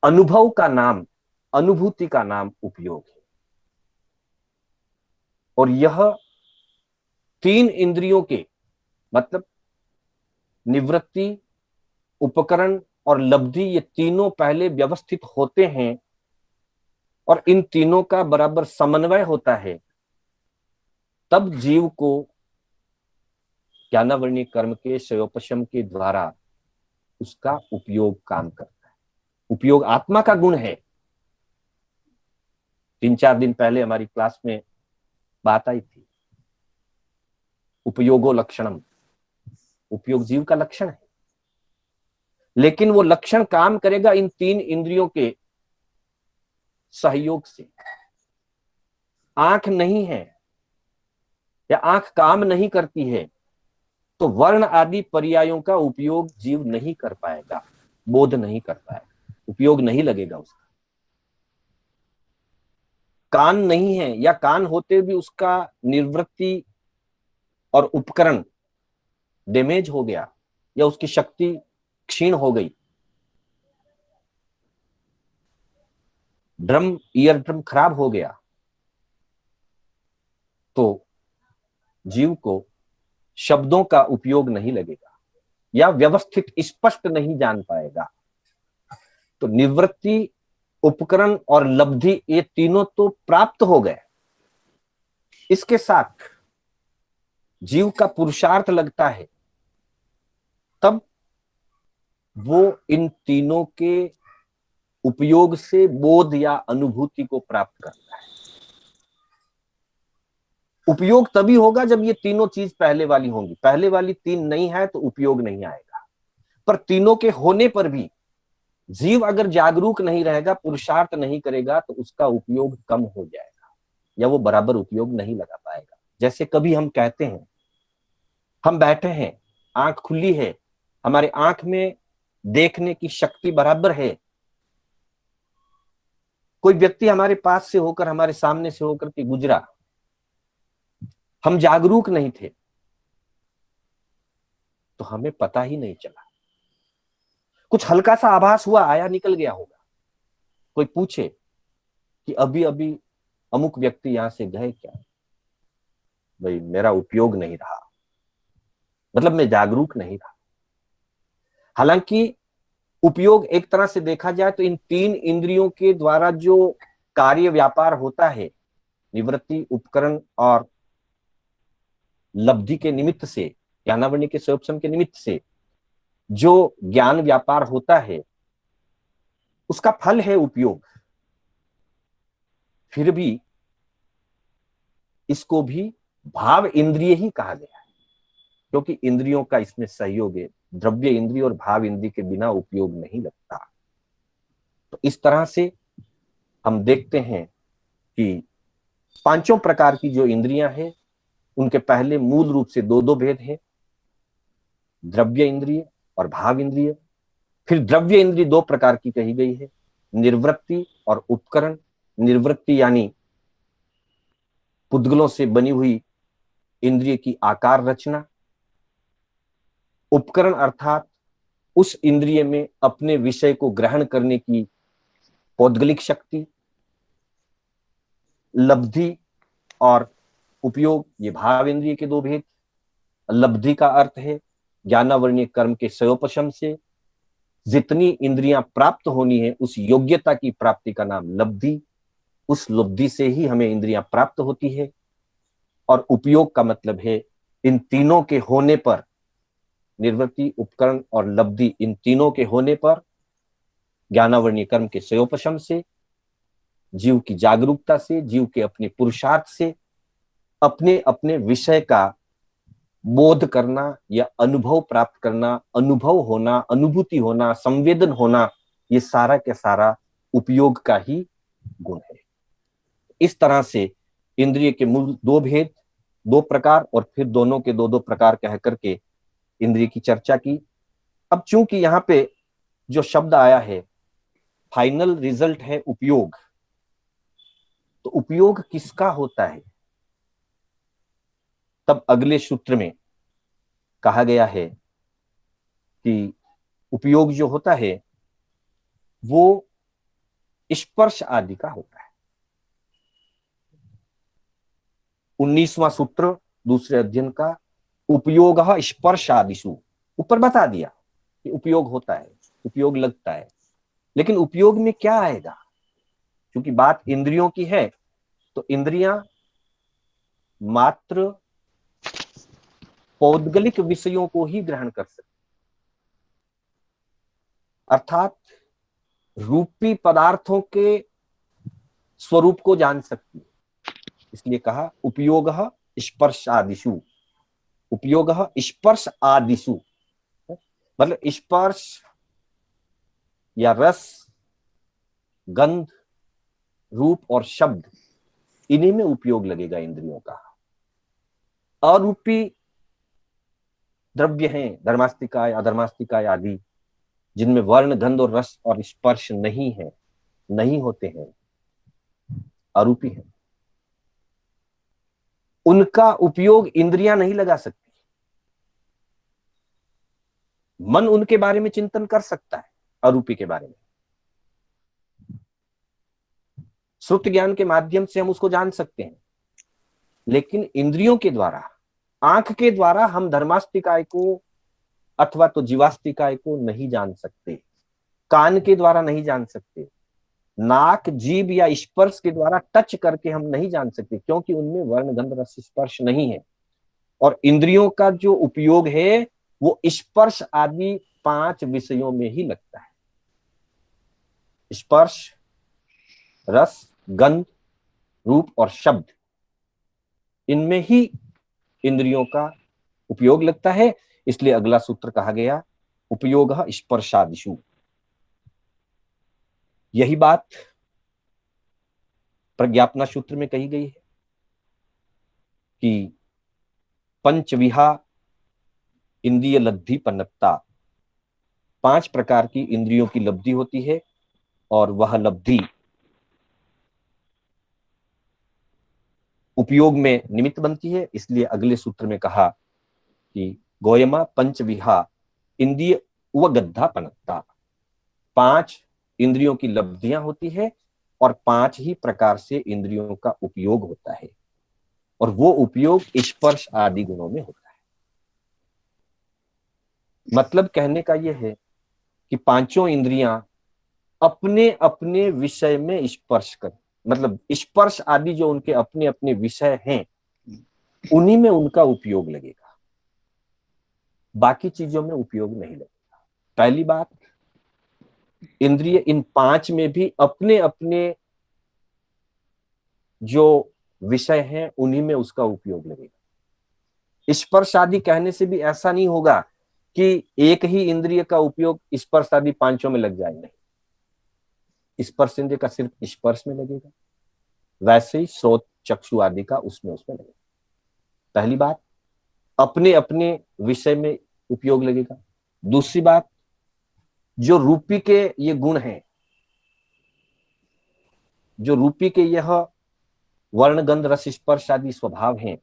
अनुभव का नाम, अनुभूति का नाम उपयोग है। और यह 3 इंद्रियों के मतलब निवृत्ति, उपकरण और लब्धि, ये तीनों पहले व्यवस्थित होते हैं और इन तीनों का बराबर समन्वय होता है, तब जीव को ज्ञानावरणीय कर्म के क्षयोपशम के द्वारा उसका उपयोग काम करता है। उपयोग आत्मा का गुण है। 3-4 दिन पहले हमारी क्लास में बात आई थी, उपयोगो लक्षणम, उपयोग जीव का लक्षण है, लेकिन वो लक्षण काम करेगा इन 3 इंद्रियों के सहयोग से। आंख नहीं है या आंख काम नहीं करती है तो वर्ण आदि पर्यायों का उपयोग जीव नहीं कर पाएगा, बोध नहीं कर पाएगा, उपयोग नहीं लगेगा उसका। कान नहीं है या कान होते भी उसका निवृत्ति और उपकरण डैमेज हो गया या उसकी शक्ति क्षीण हो गई, ईयर ड्रम खराब हो गया, तो जीव को शब्दों का उपयोग नहीं लगेगा या व्यवस्थित स्पष्ट नहीं जान पाएगा। तो निवृत्ति, उपकरण और लब्धि, ये तीनों तो प्राप्त हो गए, इसके साथ जीव का पुरुषार्थ लगता है, तब वो इन तीनों के उपयोग से बोध या अनुभूति को प्राप्त करता है। उपयोग तभी होगा जब ये तीनों चीज पहले वाली होंगी। पहले वाली 3 नहीं है तो उपयोग नहीं आएगा। पर तीनों के होने पर भी जीव अगर जागरूक नहीं रहेगा, पुरुषार्थ नहीं करेगा, तो उसका उपयोग कम हो जाएगा या वो बराबर उपयोग नहीं लगा पाएगा। जैसे कभी हम कहते हैं, हम बैठे हैं, आंख खुली है, हमारे आंख में देखने की शक्ति बराबर है, कोई व्यक्ति हमारे पास से होकर, हमारे सामने से होकर के गुजरा, हम जागरूक नहीं थे तो हमें पता ही नहीं चला, कुछ हल्का सा आभास हुआ, आया निकल गया होगा। कोई पूछे कि अभी अभी अमुक व्यक्ति यहां से गए क्या, भाई मेरा उपयोग नहीं रहा, मतलब मैं जागरूक नहीं रहा। हालांकि उपयोग एक तरह से देखा जाए तो इन तीन इंद्रियों के द्वारा जो कार्य व्यापार होता है, निवृत्ति, उपकरण और लब्धि के निमित्त से, ज्ञानावरणी के स्वयं के निमित्त से जो ज्ञान व्यापार होता है, उसका फल है उपयोग। फिर भी इसको भी भाव इंद्रिय ही कहा गया है, क्योंकि इंद्रियों का इसमें सहयोग है। द्रव्य इंद्रिय और भाव इंद्रिय के बिना उपयोग नहीं लगता। तो इस तरह से हम देखते हैं कि पांचों प्रकार की जो इंद्रियां हैं, उनके पहले मूल रूप से दो दो भेद है, द्रव्य इंद्रिय और भाव इंद्रिय। फिर द्रव्य इंद्रिय दो प्रकार की कही गई है, निर्वृत्ति और उपकरण। निर्वृत्ति यानी पुद्गलों से बनी हुई इंद्रिय की आकार रचना, उपकरण अर्थात उस इंद्रिय में अपने विषय को ग्रहण करने की पौद्गलिक शक्ति, लब्धि और उपयोग, ये भाव इंद्रिय के दो भेद। लब्धि का अर्थ है ज्ञानावरणीय कर्म के सयोपशम से जितनी इंद्रियां प्राप्त होनी है, उस योग्यता की प्राप्ति का नाम लब्धि। उस लब्धि से ही हमें इंद्रियां प्राप्त होती है। और उपयोग का मतलब है इन तीनों के होने पर, निर्वृत्ति, उपकरण और लब्धि, इन तीनों के होने पर ज्ञानावरणीय कर्म के सयोपशम से, जीव की जागरूकता से, जीव के अपने पुरुषार्थ से अपने अपने विषय का बोध करना या अनुभव प्राप्त करना, अनुभव होना, अनुभूति होना, संवेदन होना, ये सारा के सारा उपयोग का ही गुण है। इस तरह से इंद्रिय के मूल दो भेद, दो प्रकार, और फिर दोनों के दो दो प्रकार कह करके इंद्रिय की चर्चा की। अब चूंकि यहां पे जो शब्द आया है, फाइनल रिजल्ट है उपयोग, तो उपयोग किसका होता है? तब अगले सूत्र में कहा गया है कि उपयोग जो होता है वो स्पर्श आदि का होता है। 19वां सूत्र दूसरे अध्ययन का, उपयोग स्पर्श आदिषु, ऊपर बता दिया कि उपयोग होता है, उपयोग लगता है, लेकिन उपयोग में क्या आएगा? क्योंकि बात इंद्रियों की है, तो इंद्रियां मात्र पौद्गलिक विषयों को ही ग्रहण कर सकती, अर्थात रूपी पदार्थों के स्वरूप को जान सकती है। इसलिए कहा उपयोग स्पर्श आदिषु, उपयोग स्पर्श आदिषु, मतलब स्पर्श या रस, गंध, रूप और शब्द, इन्हीं में उपयोग लगेगा इंद्रियों का। अरूपी द्रव्य हैं, धर्मास्तिकाय, अधर्मास्तिकाय आदि, जिनमें वर्ण, गंध और रस और स्पर्श नहीं है, नहीं होते हैं, अरूपी है, उनका उपयोग इंद्रियां नहीं लगा सकती। मन उनके बारे में चिंतन कर सकता है, अरूपी के बारे में श्रुत ज्ञान के माध्यम से हम उसको जान सकते हैं, लेकिन इंद्रियों के द्वारा, आंख के द्वारा हम धर्मास्तिकाय को अथवा तो जीवास्तिकाय को नहीं जान सकते, कान के द्वारा नहीं जान सकते, नाक, जीभ या स्पर्श के द्वारा टच करके हम नहीं जान सकते, क्योंकि उनमें वर्ण, गंध, रस, स्पर्श नहीं है। और इंद्रियों का जो उपयोग है वो स्पर्श आदि 5 विषयों में ही लगता है। स्पर्श, रस, गंध, रूप और शब्द, इनमें ही इंद्रियों का उपयोग लगता है। इसलिए अगला सूत्र कहा गया उपयोगः स्पर्शादिषु। यही बात प्रज्ञापना सूत्र में कही गई है कि पंचविहा इंद्रिय लब्धि पन्नता, 5 प्रकार की इंद्रियों की लब्धि होती है और वह लब्धि उपयोग में निमित्त बनती है। इसलिए अगले सूत्र में कहा कि गोयमा पंचविहा इंद्रिय उवगद्धा पनत्ता, 5 इंद्रियों की लब्धियां होती है और 5 ही प्रकार से इंद्रियों का उपयोग होता है, और वो उपयोग स्पर्श आदि गुणों में होता है। मतलब कहने का यह है कि पांचों इंद्रियां अपने अपने विषय में स्पर्श कर, मतलब स्पर्श आदि जो उनके अपने अपने विषय हैं उन्हीं में उनका उपयोग लगेगा, बाकी चीजों में उपयोग नहीं लगेगा। पहली बात, इंद्रिय इन 5 में भी अपने अपने जो विषय हैं उन्हीं में उसका उपयोग लगेगा। स्पर्श आदि कहने से भी ऐसा नहीं होगा कि एक ही इंद्रिय का उपयोग स्पर्श आदि 5 में लग जाए, नहीं, स्पर्श इंद्रिय का सिर्फ स्पर्श में लगेगा, वैसे ही श्रोत चक्षु आदि का उसमें लगेगा। पहली बात, अपने अपने विषय में उपयोग लगेगा। दूसरी बात, जो रूपी के ये गुण हैं, जो रूपी के यह वर्ण गंध रस स्पर्श आदि स्वभाव हैं,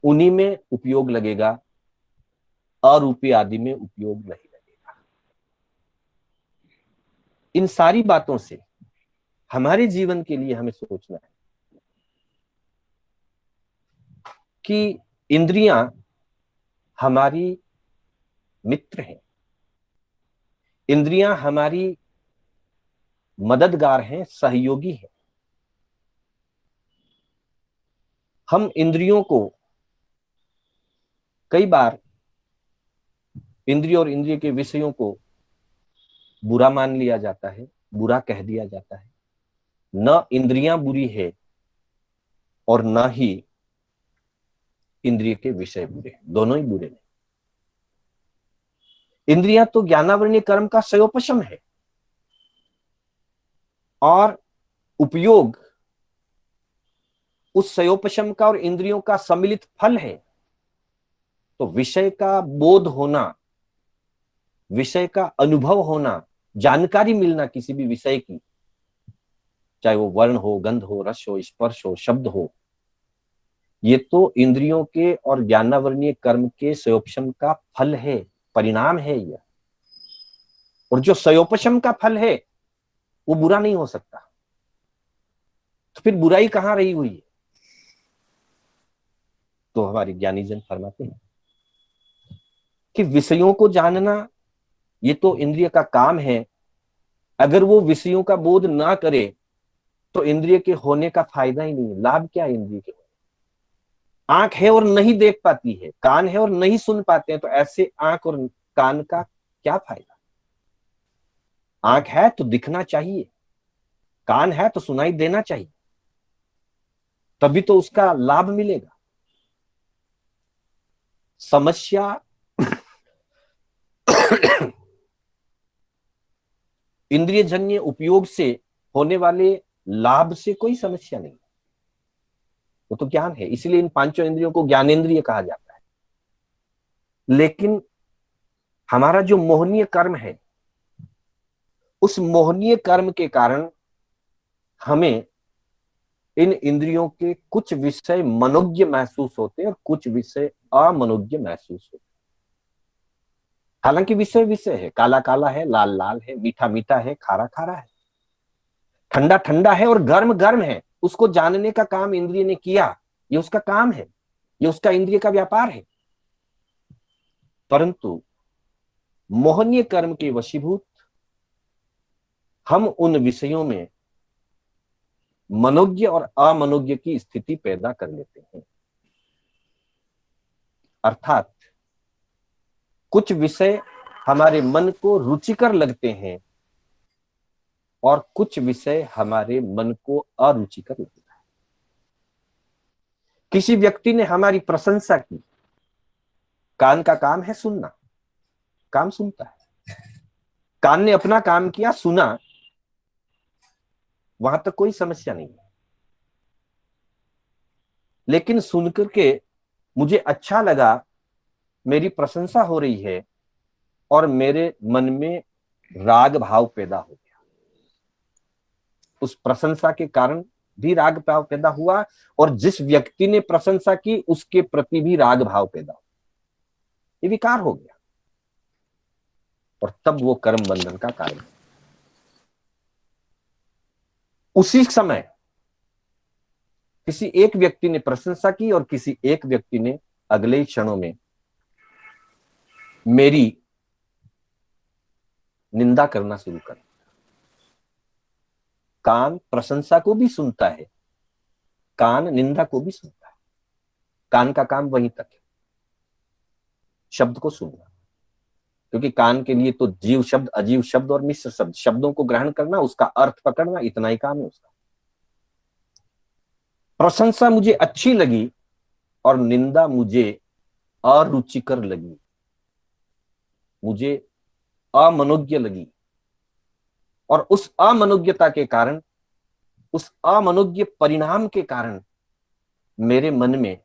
उन्हीं में उपयोग लगेगा, अरूपी आदि में उपयोग नहीं लगेगा। इन सारी बातों से हमारे जीवन के लिए हमें सोचना है कि इंद्रियां हमारी मित्र हैं, इंद्रियां हमारी मददगार हैं, सहयोगी हैं। हम इंद्रियों को कई बार, इंद्रिय और इंद्रिय के विषयों को बुरा मान लिया जाता है, बुरा कह दिया जाता है। न इंद्रियां बुरी है और न ही इंद्रिय के विषय बुरे हैं, दोनों ही बुरे नहीं। इंद्रियां तो ज्ञानावरणीय कर्म का सयोपशम है और उपयोग उस सयोपशम का और इंद्रियों का सम्मिलित फल है। तो विषय का बोध होना, विषय का अनुभव होना, जानकारी मिलना किसी भी विषय की, चाहे वो वर्ण हो, गंध हो, रस हो, स्पर्श हो, शब्द हो, ये तो इंद्रियों के और ज्ञानावरणीय कर्म के सयोपशम का फल है, परिणाम है यह। और जो सयोपशम का फल है वो बुरा नहीं हो सकता, तो फिर बुराई कहां रही हुई है? तो हमारे ज्ञानी जन फरमाते हैं कि विषयों को जानना ये तो इंद्रिय का काम है। अगर वो विषयों का बोध ना करे तो इंद्रिय के होने का फायदा ही नहीं है। लाभ क्या है इंद्रिय के? आंख है और नहीं देख पाती है, कान है और नहीं सुन पाते हैं, तो ऐसे आंख और कान का क्या फायदा? आंख है तो दिखना चाहिए, कान है तो सुनाई देना चाहिए, तभी तो उसका लाभ मिलेगा। समस्या इंद्रिय जन्य उपयोग से होने वाले लाभ से कोई समस्या नहीं, वो तो ज्ञान है। इसलिए इन 5 इंद्रियों को ज्ञानेंद्रिय कहा जाता है। लेकिन हमारा जो मोहनीय कर्म है, उस मोहनीय कर्म के कारण हमें इन इंद्रियों के कुछ विषय मनोज्ञ महसूस होते हैं और कुछ विषय अमनोज्ञ महसूस होते हैं। हालांकि विषय विषय है, काला काला है, लाल लाल है, मीठा मीठा है, खारा खारा है, ठंडा ठंडा है और गर्म गर्म है, उसको जानने का काम इंद्रिय ने किया, ये उसका काम है, ये उसका इंद्रिय का व्यापार है। परंतु मोहनीय कर्म के वशीभूत हम उन विषयों में मनोज्ञ और अमनोज्ञ की स्थिति पैदा कर लेते हैं। अर्थात कुछ विषय हमारे मन को रुचिकर लगते हैं और कुछ विषय हमारे मन को अरुचिकर लगता है। किसी व्यक्ति ने हमारी प्रशंसा की, कान का काम है सुनना, काम सुनता है, कान ने अपना काम किया, सुना, वहां तक कोई समस्या नहीं है। लेकिन सुनकर के मुझे अच्छा लगा, मेरी प्रशंसा हो रही है और मेरे मन में राग भाव पैदा हो गया। उस प्रशंसा के कारण भी राग भाव पैदा हुआ और जिस व्यक्ति ने प्रशंसा की उसके प्रति भी राग भाव पैदा हुआ। ये विकार हो गया और तब वो कर्म बंधन का कारण। उसी समय किसी एक व्यक्ति ने प्रशंसा की और किसी एक व्यक्ति ने अगले ही क्षणों में मेरी निंदा करना शुरू कर। कान प्रशंसा को भी सुनता है, कान निंदा को भी सुनता है। कान का काम वहीं तक है, शब्द को सुनना, क्योंकि कान के लिए तो जीव शब्द, अजीव शब्द और मिश्र शब्द, शब्दों को ग्रहण करना, उसका अर्थ पकड़ना, इतना ही काम है उसका। प्रशंसा मुझे अच्छी लगी और निंदा मुझे अरुचिकर लगी, मुझे अमनोज्ञ लगी। और उस अमनोज्ञता के कारण, उस अमनोज्ञ परिणाम के कारण मेरे मन में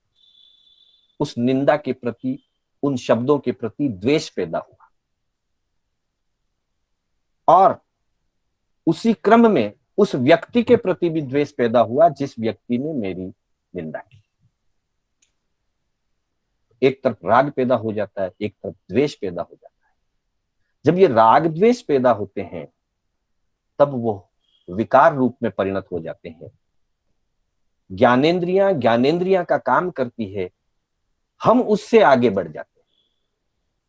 उस निंदा के प्रति, उन शब्दों के प्रति द्वेष पैदा हुआ। और उसी क्रम में उस व्यक्ति के प्रति भी द्वेष पैदा हुआ जिस व्यक्ति ने मेरी निंदा की। एक तरफ राग पैदा हो जाता है, एक तरफ द्वेष पैदा हो जाता है। जब ये राग द्वेष पैदा होते हैं तब वो विकार रूप में परिणत हो जाते हैं। ज्ञानेंद्रियां का काम करती है, हम उससे आगे बढ़ जाते हैं।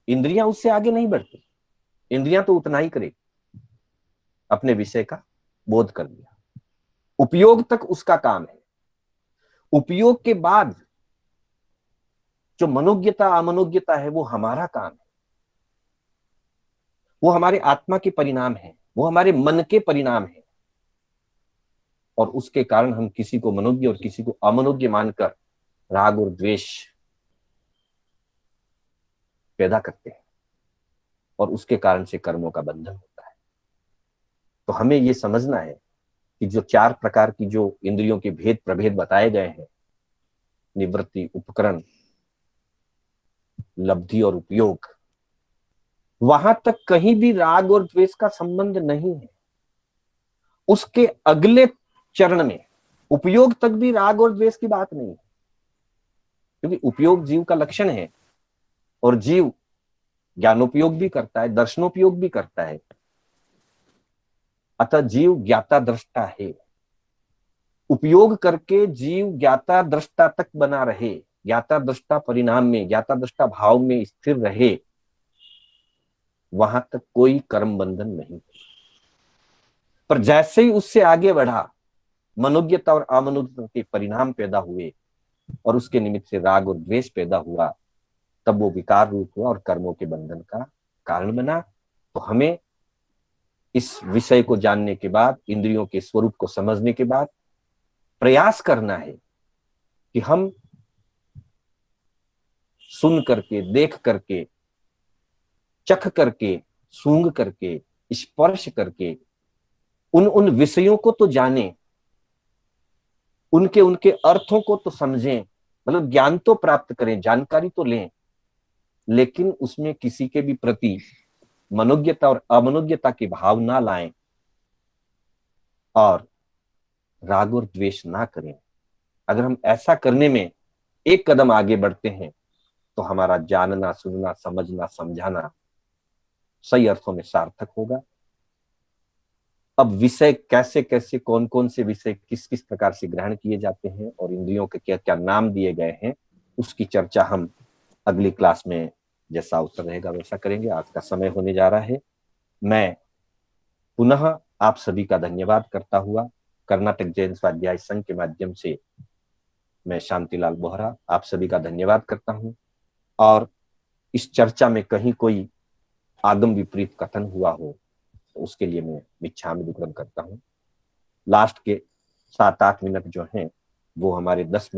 इंद्रियां उससे आगे नहीं बढ़ती, इंद्रियां तो उतना ही करेगी, अपने विषय का बोध कर लिया, उपयोग तक उसका काम है। उपयोग के बाद जो मनोज्ञता अमनोज्ञता है वो हमारा काम है, वो हमारे आत्मा के परिणाम है, वो हमारे मन के परिणाम है। और उसके कारण हम किसी को मनोज्ञ और किसी को अमनोज्ञ मानकर राग और द्वेष पैदा करते हैं और उसके कारण से कर्मों का बंधन होता है। तो हमें ये समझना है कि जो 4 प्रकार की जो इंद्रियों के भेद प्रभेद बताए गए हैं, निवृत्ति, उपकरण, लब्धि और उपयोग, वहां तक कहीं भी राग और द्वेष का संबंध नहीं है। उसके अगले चरण में उपयोग तक भी राग और द्वेष की बात नहीं है, क्योंकि उपयोग जीव का लक्षण है और जीव ज्ञानोपयोग भी करता है, दर्शनोपयोग भी करता है। अतः जीव ज्ञाता दृष्टा है। उपयोग करके जीव ज्ञाता दृष्टा तक बना रहे, ज्ञाता दृष्टा परिणाम में, ज्ञाता दृष्टा भाव में स्थिर रहे, वहां तक कोई कर्म बंधन नहीं। पर जैसे ही उससे आगे बढ़ा, मनोज्ञता और अमनोज्ञता के परिणाम पैदा हुए और उसके निमित्त से राग और द्वेष पैदा हुआ, तब वो विकार रूप हुआ और कर्मों के बंधन का कारण बना। तो हमें इस विषय को जानने के बाद, इंद्रियों के स्वरूप को समझने के बाद प्रयास करना है कि हम सुन करके, देख करके, चख करके, सूंघ करके, स्पर्श करके उन विषयों को तो जाने, उनके अर्थों को तो समझें, मतलब ज्ञान तो प्राप्त करें, जानकारी तो लें, लेकिन उसमें किसी के भी प्रति मनोज्ञता और अमनोज्ञता के भाव ना लाएं और राग और द्वेष ना करें। अगर हम ऐसा करने में एक कदम आगे बढ़ते हैं तो हमारा जानना, सुनना, समझना, समझाना सही अर्थों में सार्थक होगा। अब विषय कैसे कैसे, कौन कौन से विषय किस किस प्रकार से ग्रहण किए जाते हैं और इंद्रियों के क्या क्या नाम दिए गए हैं, उसकी चर्चा हम अगली क्लास में जैसा अवसर रहेगा वैसा करेंगे। आज का समय होने जा रहा है। मैं पुनः आप सभी का धन्यवाद करता हुआ कर्नाटक जैन स्वाध्याय संघ के माध्यम से मैं शांतिलाल बोहरा आप सभी का धन्यवाद करता हूं। और इस चर्चा में कहीं कोई आगम विपरीत कथन हुआ हो तो उसके लिए मैं मिच्छामि दुक्कडम करता हूं। लास्ट के 7-8 मिनट जो हैं वो हमारे 10 मिनट